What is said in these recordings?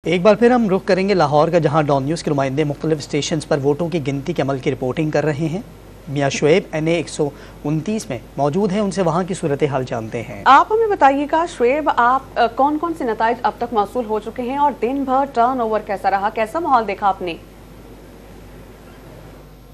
एक बार फिर हम रुख करेंगे लाहौर का, जहां डॉन न्यूज़ के नुमाइंदे मुख्तलिफ स्टेशन पर वोटों की गिनती के अमल की रिपोर्टिंग कर रहे हैं। मियाँ शुएब NA 129 में मौजूद हैं, उनसे वहां की सूरत हाल जानते हैं। आप हमें बताइएगा शुएब, आप कौन कौन से नताइज अब तक मौसूल हो चुके हैं और दिन भर टर्नओवर कैसा रहा, कैसा माहौल देखा आपने?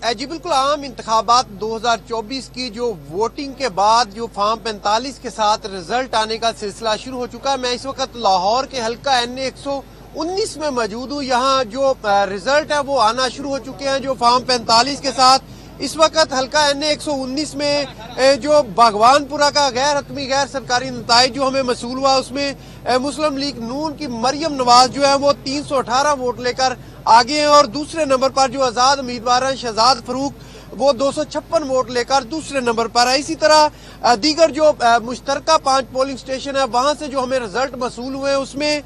जी बिल्कुल, आम इंतखाबात 2024 की जो वोटिंग के बाद जो फॉर्म 45 के साथ रिजल्ट आने का सिलसिला शुरू हो चुका है। मैं इस वक्त लाहौर के हल्का NA 119 में मौजूद हूँ। यहाँ जो रिजल्ट है वो आना शुरू हो चुके हैं। जो फॉर्म 45 के साथ इस वक्त हल्का NA 119 में जो भगवानपुरा का गैर हतमी गैर सरकारी नताइज जो हमें मसूल हुआ, उसमें मुस्लिम लीग नून की मरियम नवाज जो है वो 318 वोट लेकर आगे हैं और दूसरे नंबर पर जो आजाद उम्मीदवार हैं शहजाद फरूक वो 256 वोट लेकर दूसरे नंबर पर है। इसी तरह दीगर जो मुश्तरका 5 पोलिंग स्टेशन है वहां से जो हमें रिजल्ट मसूल हुए हैं उसमें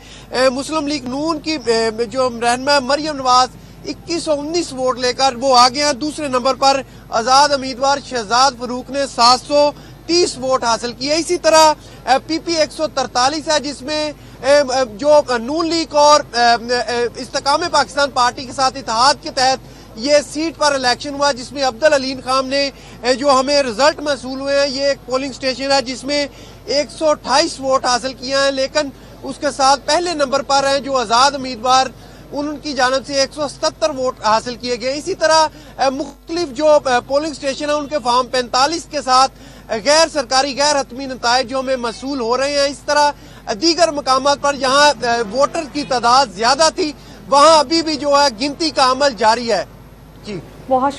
मुस्लिम लीग नून की जो रहनुमा मरियम नवाज 2119 वोट लेकर वो आगे हैं। दूसरे नंबर पर आजाद उम्मीदवार शहजाद फरूक ने 730 वोट हासिल किए। इसी तरह PP 143 है जिसमें जो नून लीग और इस्तेकाम पाकिस्तान पार्टी के साथ इत्तेहाद के तहत ये सीट पर इलेक्शन हुआ, जिसमें अब्दुल अलीम खान ने जो हमें रिजल्ट मसूल हुए हैं। ये एक पोलिंग स्टेशन है जिसमें 128 वोट हासिल किए हैं, लेकिन उसके साथ पहले नंबर पर हैं जो आजाद उम्मीदवार, उनकी जानब से 177 वोट हासिल किए गए। इसी तरह मुख्तलिफ जो पोलिंग स्टेशन है उनके फॉर्म 45 के साथ गैर सरकारी गैर हतमी नताइज जो हमें मसूल हो रहे हैं। इस तरह दीगर मकामात पर जहां वोटर की तादाद ज्यादा थी वहां अभी भी जो है गिनती का अमल जारी है। जी बहुत